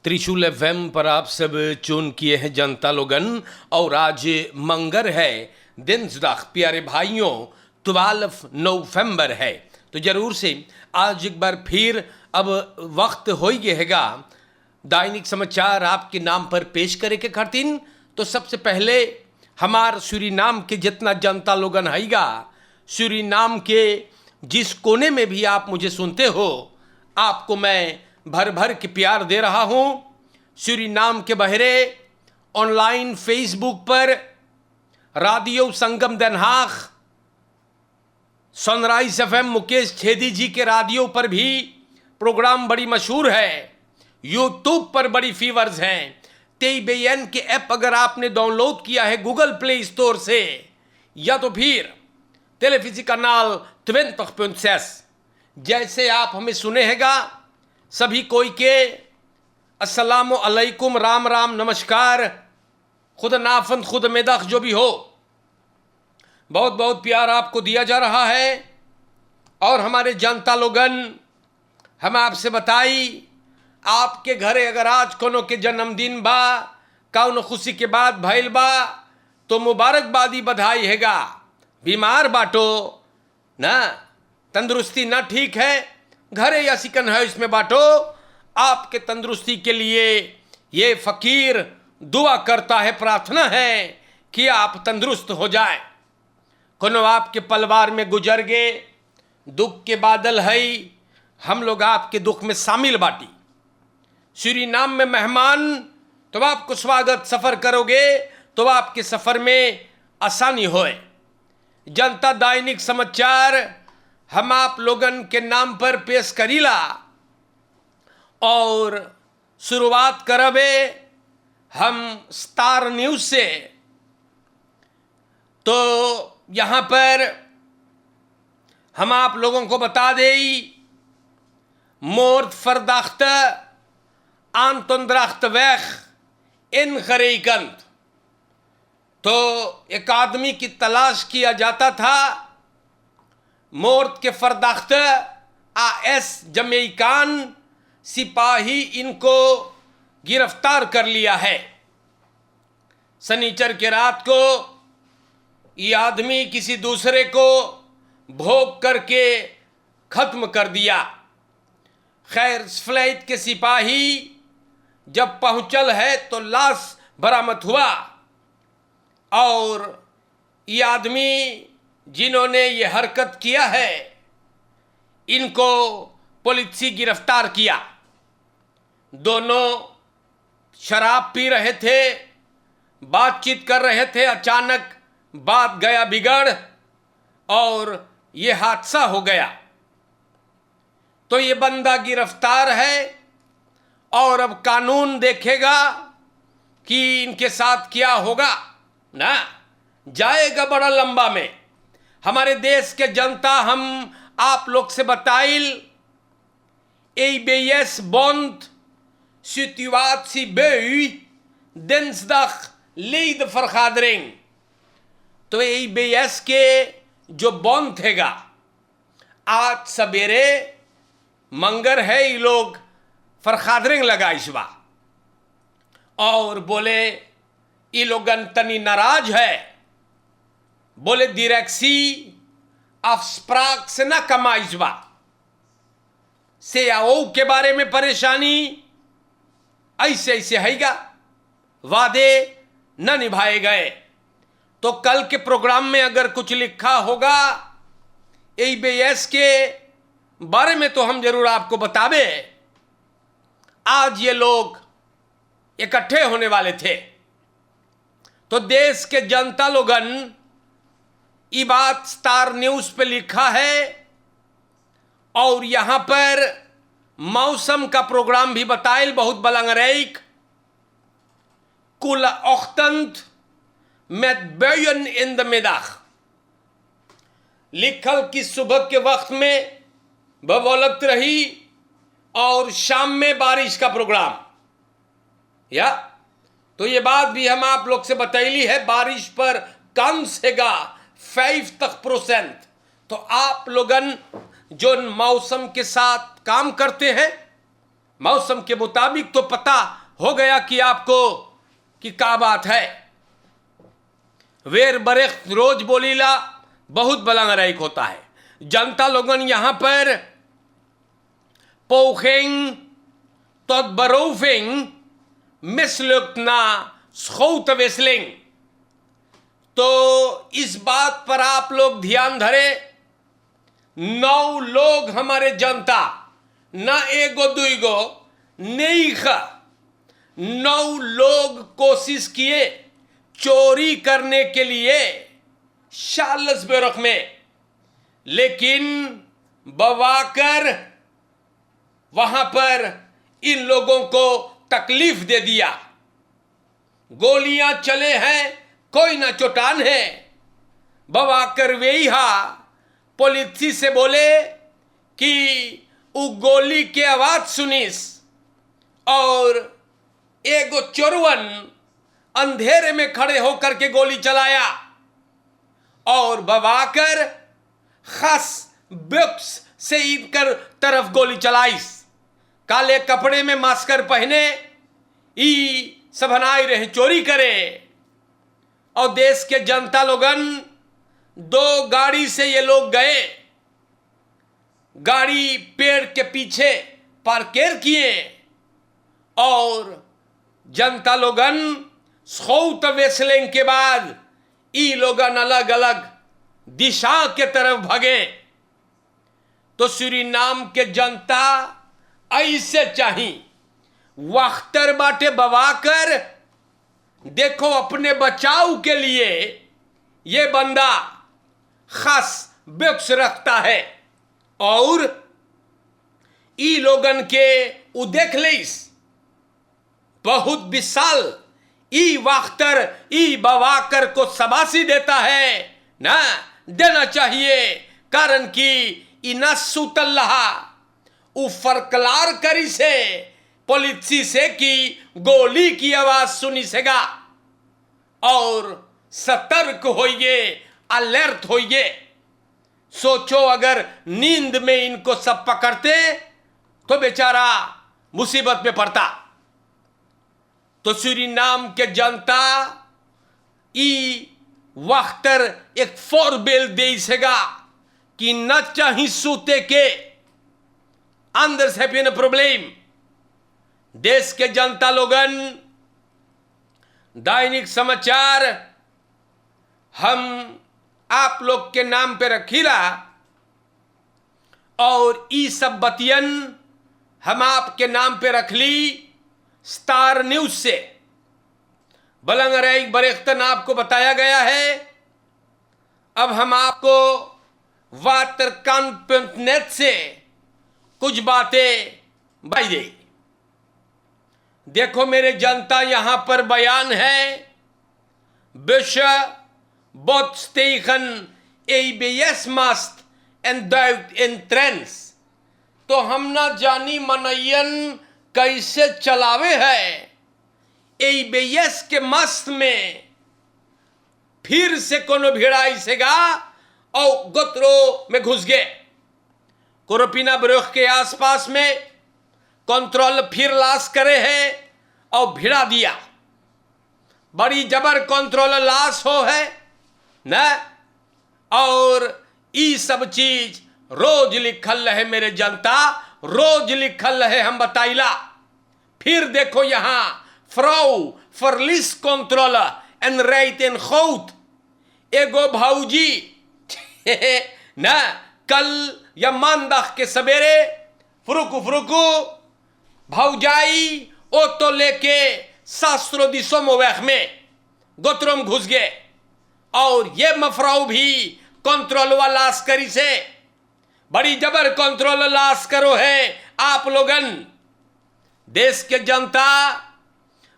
त्रिशूल एफएम पर आप सब चुन किए हैं जनता लोगन। और आज मंगर है, दिनसदाख प्यारे भाइयों 12 नवंबर है। तो जरूर से आज एक बार फिर अब वक्त हो ही गएगा दैनिक समाचार आपके नाम पर पेश करे के खातिन। तो सबसे पहले हमार सूरीनाम के जितना जनता लोगन हैगा, सूरीनाम के जिस कोने में भी आप मुझे सुनते हो, आपको मैं भर भर के प्यार दे रहा हूं। सूरीनाम के बहरे ऑनलाइन फेसबुक पर radio Sangam Den Haag, Sunrise FM Mukesh Chhedi ji के रेडियो पर भी प्रोग्राम बड़ी मशहूर है। यूट्यूब पर बड़ी फीवर्स हैं। TBN के ऐप अगर आपने डाउनलोड किया है गूगल प्ले स्टोर से, या तो फिर टेलीविजन 20.6 जैसे आप हमें सुने हैगा, सभी कोई के अस्सलामु अलैकुम, राम राम, नमस्कार, खुद नाफंद खुद मेदख जो भी हो, बहुत बहुत प्यार आपको दिया जा रहा है। और हमारे जनता लोगन, हम आपसे बताई, आपके घरे अगर आज कोनो के जन्मदिन बा, कौन खुशी के बाद भइल बा, तो मुबारकबादी बधाई हैगा। बीमार बाटो ना, तंदुरुस्ती ना ठीक है, घरे या सिकन है इसमें बाटो, आपके तंदुरुस्ती के लिए ये फकीर दुआ करता है, प्रार्थना है कि आप तंदुरुस्त हो जाए। कोनो आपके परिवार में गुजर गए, दुख के बादल है, हम लोग आपके दुख में शामिल बाटी। सूरीनाम में मेहमान, तो आपको स्वागत सफ़र करोगे तो आपके सफ़र में आसानी होए। जनता दैनिक समाचार हम आप लोगन के नाम पर पेश करीला और शुरुआत करबे हम स्टार न्यूज़ से। तो यहाँ पर हम आप लोगों को बता दें, मोर्द फरदाख्त आंतोंद्राख्त वैख इन खरेकंत। तो एक आदमी की तलाश किया जाता था, मोर्द के फरदाख्त AS जमैकान सिपाही इनको गिरफ्तार कर लिया है। शनिचर के रात को ये आदमी किसी दूसरे को भोग करके खत्म कर दिया। खैर, फ्लाइट के सिपाही जब पहुंचल है तो लाश बरामद हुआ और ये आदमी जिन्होंने ये हरकत किया है, इनको पुलिस गिरफ्तार किया। दोनों शराब पी रहे थे, बातचीत कर रहे थे, अचानक बात गया बिगड़ और ये हादसा हो गया। तो ये बंदा गिरफ्तार है और अब कानून देखेगा कि इनके साथ क्या होगा ना, जाएगा बड़ा लंबा में। हमारे देश के जनता, हम आप लोग से बताइल, EBS bond situatie bij u dinsdag leden vergadering। तो EBS के जो बॉन्ड थेगा, आज सवेरे मंगर है, ये लोग फरखादरिंग लगाइस बा और बोले ये लोगन तनी नाराज है। बोले डायरेक्सी afspraak से ना कमाइस बा, CAO के बारे में परेशानी, ऐसे ऐसे हैगा, वादे न निभाए गए। तो कल के प्रोग्राम में अगर कुछ लिखा होगा EBS के बारे में तो हम जरूर आपको बतावे। आज ये लोग इकट्ठे होने वाले थे। तो देश के जनता लोगन, ये बात स्टार न्यूज़ पे लिखा है और यहाँ पर मौसम का प्रोग्राम भी बताइल, बहुत belangrijk। कोले ochtend met buien in de middag। लिखल कि सुबह के वक्त में बबौलत रही और शाम में बारिश का प्रोग्राम। या तो ये बात भी हम आप लोग से बतैली है, बारिश पर कम सेगा 5% तो आप लोगन जो मौसम के साथ काम करते हैं, मौसम के मुताबिक तो पता हो गया कि आपको कि क्या बात है। वेर बरेख रोज बोलीला बहुत बलंगराइक होता है। जनता लोगन यहां पर पोखेंग तदबरोफिंग मिसलुकना स्खौत वेस्लिंग। तो इस बात पर आप लोग ध्यान धरे, 9 लोग हमारे जनता, न एगो दुईगो नहीं खा, 9 लोग कोशिश किए चोरी करने के लिए शालस बेरख में, लेकिन बवाकर वहां पर इन लोगों को तकलीफ दे दिया। गोलियां चले हैं, कोई ना चोटान है। बवाकर वेहा पुलिस से बोले कि वो गोली के आवाज सुनिस, और एगो चोरवन अंधेरे में खड़े होकर के गोली चलाया, और बवाकर खास बक्स से इनकर तरफ गोली चलाइस। काले कपड़े में मास्कर पहने ई सबनाई रहे चोरी करे। और देश के जनता लोगन 2 गाड़ी से ये लोग गए, गाड़ी पेड़ के पीछे पार्केर किए, और जनता लोगन स्खौत वेस्लिंग के बाद ई लोगन अलग अलग दिशा के तरफ भागे। तो सूरीनाम के जनता ऐसे चाही वख्तर बाटे बवाकर। देखो अपने बचाव के लिए ये बंदा खास बक्स रखता है, और ई लोगन के उ देख लेस बहुत विशाल ई वख्तर ई बवाकर को शाबाशी देता है ना, देना चाहिए। कारण कि इना सुतल्लाहा उ फरकलार करी से पुलिस से कि गोली की आवाज सुनी सेगा, और सतर्क होइए, अलर्ट होइए। सोचो अगर नींद में इनको सब पकड़ते तो बेचारा मुसीबत में पड़ता। तो सूरीनाम के जनता ई वख्तर एक फोरबेल दे सेगा कि न चाही सूते के अंदर से भी प्रॉब्लम। देश के जनता लोगन दैनिक समाचार हम आप लोग के नाम पे रखीला, और ई सब बतियन हम आपके नाम पे रख ली स्टार न्यूज से। बलंगराइक बरेख्तन आपको बताया गया है। अब हम आपको वातरकान.नेट से कुछ बातें बताई दे। देखो मेरे जनता, यहां पर बयान है विश्व बोत्स्तेखन ABS मस्त एंड इन ट्रेंड्स। तो हम ना जानी मनयन कैसे चलावे है ABS के मस्त में फिर से कोनो भिड़ाई सेगा और गोत्रो में घुस गए। कोरोपिना ब्रोख के आसपास में कंट्रोल फिर लाश करे है और भिड़ा दिया। बड़ी जबर कंट्रोल लाश हो है न, और ई सब चीज रोज लिखल रहे मेरे जनता, रोज लिखल रहे हम बताइला। फिर देखो यहां फ्राउ फरलिस कंट्रोल एंड राइट इन खौत एगो भाऊजी न कल या मानदाख के सवेरे फुरुकु भाऊजाई ओ तो लेके शास्त्रो दिशो मोवैख में गोत्रों में घुस गए, और ये मफराऊ भी कंट्रोल वाला लास्करी से बड़ी जबर कंट्रोल लाश करो है आप लोगन। देश के जनता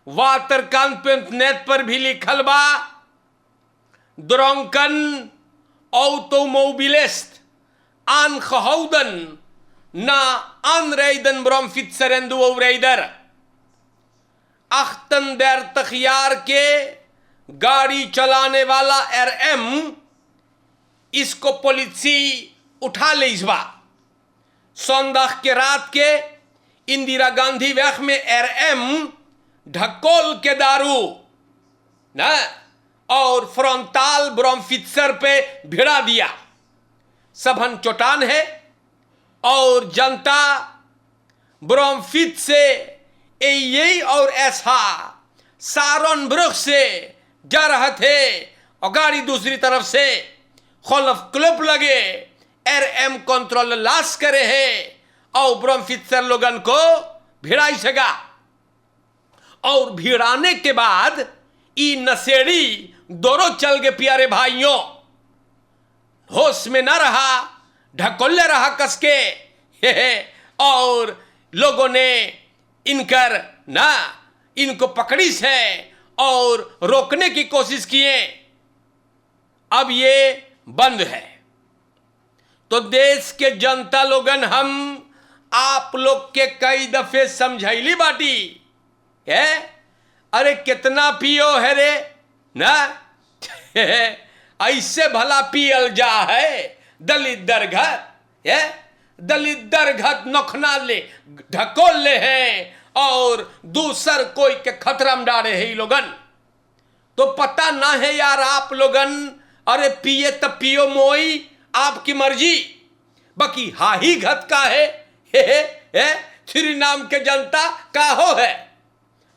वातरकान.नेट पर भी लिखल बा द्रोंकन automobilist aangehouden na aanrijden brom fietser rijder। 38 jaar के गाड़ी चलाने वाला RM इसको पुलिस उठा ले इस बार। सोमवार के रात के इंदिरा गांधी वक्त में RM ढकोल के दारू ना और फ्रंटाल ब्रोमफित्सर पे भिड़ा दिया। सबन चोटान है और जनता ब्रोमफित से यही और ऐसा सारोन ब्रुख से जा रहे थे और गाड़ी दूसरी तरफ से खोलफ क्लब लगे RM कंट्रोल लाश करे है और ब्रोमफित्सर लोगन को भिड़ाई सका। और भिड़ाने के बाद ई नशेड़ी दोनों चल गए प्यारे भाइयों, होश में न रहा, ढकोले रहा कसके और लोगों ने इनको पकड़ी से और रोकने की कोशिश किए। अब ये बंद है। तो देश के जनता लोगन हम आप लोग के कई दफे समझैली बाटी है, अरे कितना पियो है रे ना ऐसे भला पियल जा है दलित दरघत है, दलित दरघत नखना ले ढकोल ले हैं और दूसर कोई के खतरा में डाले है लोगन। तो पता ना है यार आप लोगन, अरे पिए तब पियो मोई आपकी मर्जी, बाकी हा ही घत का है श्री नाम के जनता का हो है।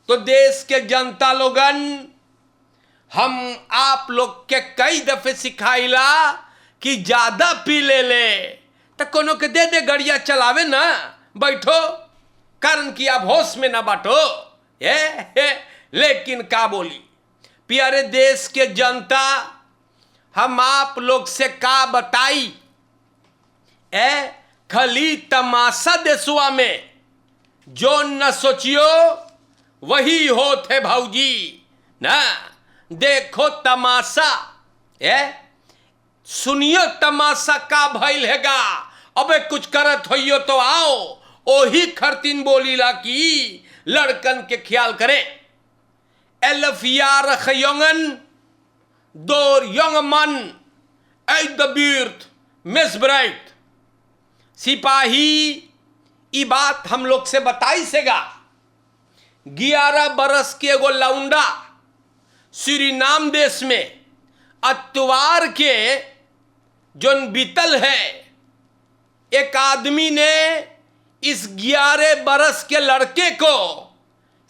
तो देश के जनता लोगन हम आप लोग के कई दफे सिखाइला कि ज्यादा पी ले तो कोनो के दे गड़िया चलावे ना बैठो, कारण कि आप होश में ना बाटो लेकिन का बोली प्यारे देश के जनता, हम आप लोग से का बताई खली तमाशा देशुआ में जो न सोचियो वही होते भाऊजी ना। देखो तमाशा सुनियो तमाशा का भइल हैगा, अबे कुछ करत होइयो तो आओ। ओही खरतीन बोलीला कि लड़कन के ख्याल करे। 11 jaar jongen door jonge man uit de buurt misbruikt। सिपाही ई बात हम लोग से बताई सेगा। 11 बरस के एगो लौंडा सूरीनाम देश में अतवार के जोन बीतल है, एक आदमी ने इस 11 बरस के लड़के को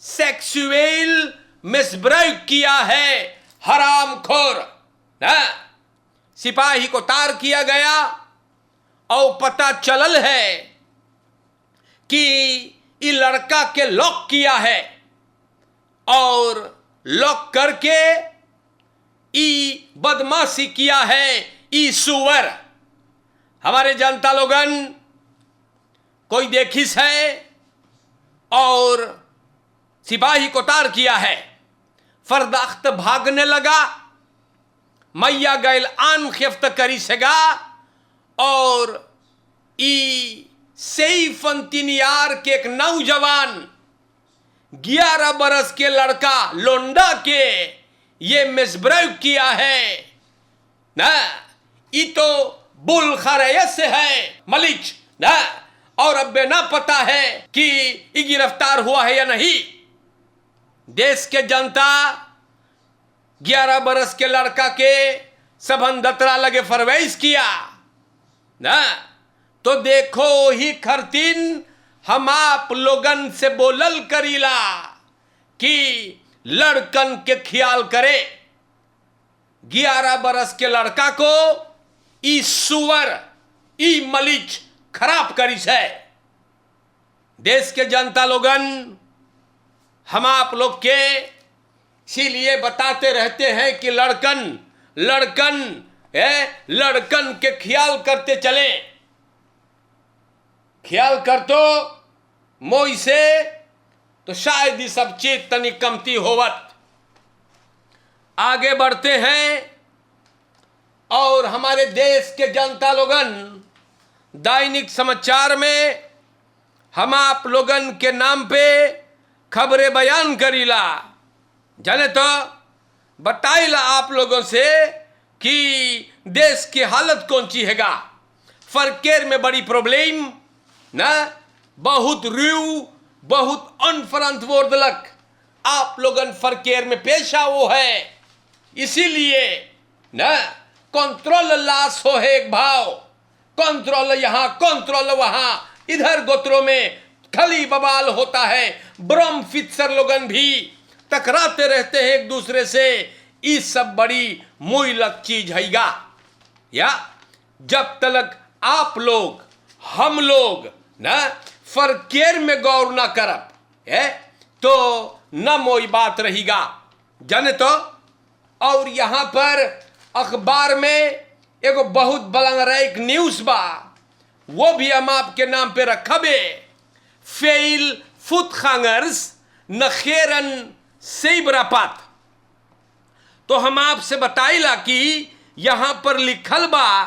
सेक्सुअल मिसब्राइव किया है, हरामखोर। सिपाही को तार किया गया और पता चलल है कि ये लड़का के लॉक किया है और लॉक करके ई बदमाशी किया है। ई सुअर हमारे जनता लोगन कोई देखिस है और सिपाही को तार किया है, फरदाख्त भागने लगा। मैया गैल आन खेफ्त करी सेगा और ई सैफंतीन यार के एक नौजवान 11 बरस के लड़का लोंडा के ये मिसब्राइव किया है ना। ई तो बुल खरैयत से है मलिक ना, और अब ना पता है कि ये गिरफ्तार हुआ है या नहीं। देश के जनता 11 बरस के लड़का के सबन दतरा लगे फरवैश किया ना। तो देखो ही खरतीन हम आप लोगन से बोलल करीला कि लड़कन के ख्याल करे। 11 बरस के लड़का को ई सुअर ई मलिक खराब करी है। देश के जनता लोगन हम आप लोग के इसीलिए बताते रहते हैं कि लड़कन के ख्याल करते चले। ख्याल कर तो मोई से तो शायद ही सब चीज तनी कमती होवत। आगे बढ़ते हैं और हमारे देश के जनता लोगन दैनिक समाचार में हम आप लोगन के नाम पे खबरें बयान करीला, जाने तो बताइला आप लोगों से कि देश की हालत कौन सी हैगा। फरकेर में बड़ी प्रॉब्लम ना, बहुत बहुत अनफरंत वोर्दलक आप लोगन फरकेर में पेशा वो है, इसीलिए न कंट्रोल लाश हो है एक भाव, कंट्रोल यहां कंट्रोल वहां, इधर गोत्रों में खली बवाल होता है। ब्रह्म फित्सर लोगन भी टकराते रहते हैं एक दूसरे से। ये सब बड़ी मुइलक चीज हैगा। या जब तक आप लोग हम लोग न फरकेर में गौर न करब है तो न मोई बात रहेगा, जाने तो। और यहां पर अखबार में एगो बहुत बलंगरैक न्यूज बा, वो भी हम आपके नाम पे रखबे। फेल फुटखांगर्स नखेरन सेबरापात। तो हम आपसे बताइला कि यहां पर लिखल बा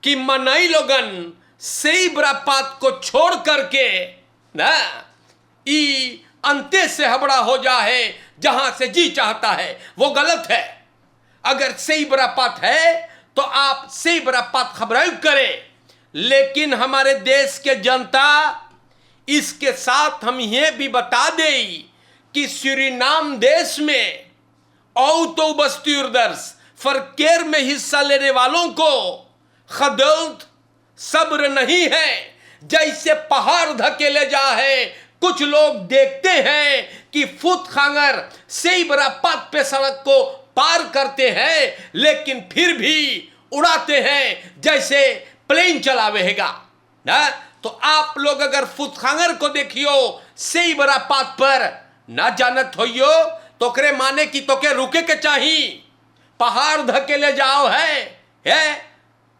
कि मनई लोगन सेबरापात को छोड़ करके ना ई अंते से हबड़ा हो जाए जहां से जी चाहता है, वो गलत है। अगर सेबरापात है तो आप सेबरापात खबरें करें, लेकिन हमारे देश के जनता इसके साथ हम ये भी बता दें कि सूरीनाम देश में औ तो बस्तूरदर्स फरकेर में हिस्सा लेने वालों को खदौत सब्र नहीं है। जैसे पहाड़ धकेले जा है, कुछ लोग देखते हैं कि फुटखांगर सेबरापात पे सड़क को पार करते हैं, लेकिन फिर भी उड़ाते हैं जैसे प्लेन चलावेगा ना। तो आप लोग अगर फुटखांगर को देखियो सेबरापात पर ना जानत होइयो तो करे माने कि तोके रुके के चाहिए, पहाड़ धकेले जाओ है।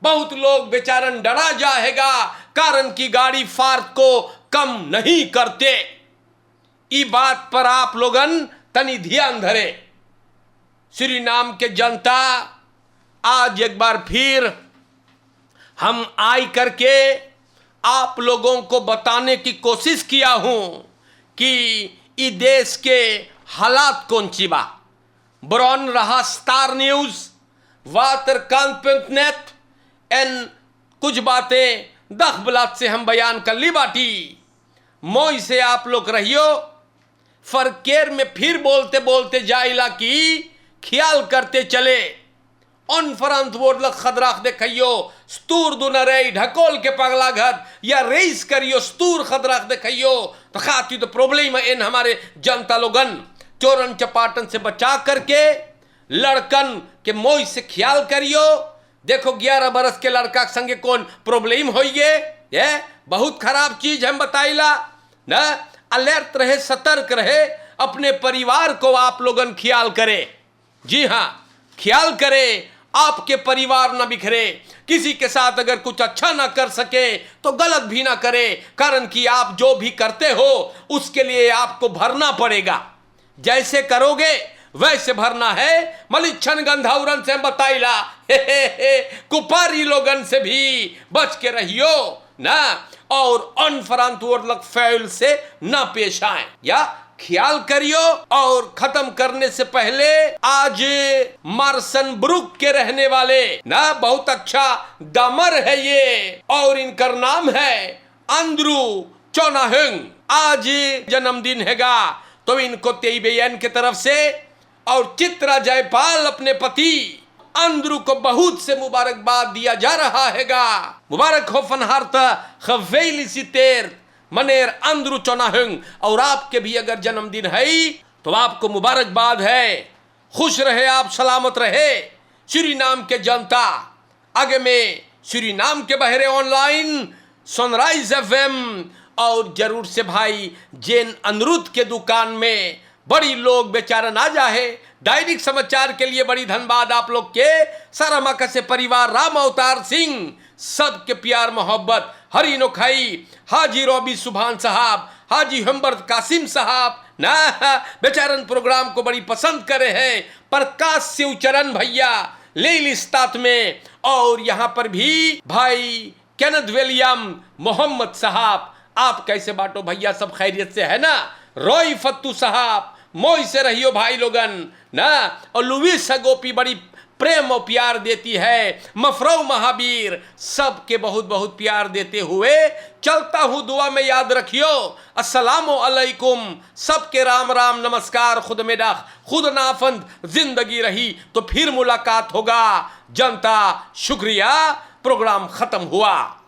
बहुत लोग बेचारन डरा जाएगा, कारण की गाड़ी फार्क को कम नहीं करते। ई बात पर आप लोगन तनी ध्यान धरे। सूरीनाम के जनता, आज एक बार फिर हम आई करके आप लोगों को बताने की कोशिश किया हूं कि ई देश के हालात कौन सी बा। ब्रॉन रहा स्टार न्यूज, वातर कांत.नेट एन कुछ बातें दखबलात से हम बयान कर ली बाटी। मोई से आप लोग रहियो। फरकेर में फिर बोलते बोलते जाइला की ख्याल करते चले। अनफरंत वोर्दलक खदराख देखियो स्तूर दुनरे ढकोल के पगला घत या रेस करियो स्तूर खदराख देखियो तो खाती तो प्रॉब्लम है। इन हमारे जनता लोगन चोरन चपाटन से बचा करके लड़कन के मोई से ख्याल करियो। देखो 11 बरस के लड़का के संगे कौन प्रॉब्लम होइए, ये बहुत खराब चीज हम बताइला ना। अलर्ट रहे, सतर्क रहे, अपने परिवार को आप लोगन ख्याल करे। जी हाँ, ख्याल करे, आपके परिवार ना बिखरे। किसी के साथ अगर कुछ अच्छा ना कर सके तो गलत भी ना करे, कारण कि आप जो भी करते हो उसके लिए आपको भरना पड़ेगा। जैसे करोगे वैसे भरना है। मलिच्छन गंधाउरन से बताइला कुपारी लोगन से भी बच के रहियो ना, और अनफरंत वोर्दलक फैल से ना पेश आए या ख्याल करियो। और खत्म करने से पहले आज मार्सन ब्रुक के रहने वाले ना, बहुत अच्छा दामर है ये, और इनका नाम है अंद्रू चोनाहंग। आज जन्मदिन हैगा, तो इनको तेईबेयन की तरफ से और चित्रा जयपाल अपने पति अंद्रू को बहुत से मुबारकबाद दिया जा रहा हैगा। मुबारक हो फनहारत खवेली सितेर मनेर अंद्रू चोनाहंग। और आपके भी अगर जन्मदिन है तो आपको मुबारकबाद है। खुश रहे आप, सलामत रहे सूरीनाम के जनता। आगे में सूरीनाम के बहरे ऑनलाइन सनराइज एफएम, और जरूर से भाई जैन अनिरुद्ध के दुकान में बड़ी लोग बेचारा ना जाए। दैनिक समाचार के लिए बड़ी धन्यवाद आप लोग के। सारा मका से परिवार, राम अवतार सिंह, सबके प्यार मोहब्बत, हरी नोखाई, हाजी रॉबी सुभान साहब, हाजी हमबर्द कासिम साहब ना बेचारन प्रोग्राम को बड़ी पसंद करे हैं। प्रकाश शिवचरण भैया लेलिस्तात में, और यहाँ पर भी भाई केनेथ विलियम मोहम्मद साहब। आप कैसे बाटो भैया, सब खैरियत से है ना। रॉय फत्तू साहब, मोई से रहियो भाई लोगन ना। और लुइस गोपी बड़ी प्रेम और प्यार देती है। मफरो महावीर सबके बहुत बहुत प्यार देते हुए चलता हूं, दुआ में याद रखियो। अस्सलामु अलैकुम, सबके राम राम नमस्कार। खुद में डाख खुद नाफंद जिंदगी रही तो फिर मुलाकात होगा। जनता शुक्रिया, प्रोग्राम खत्म हुआ।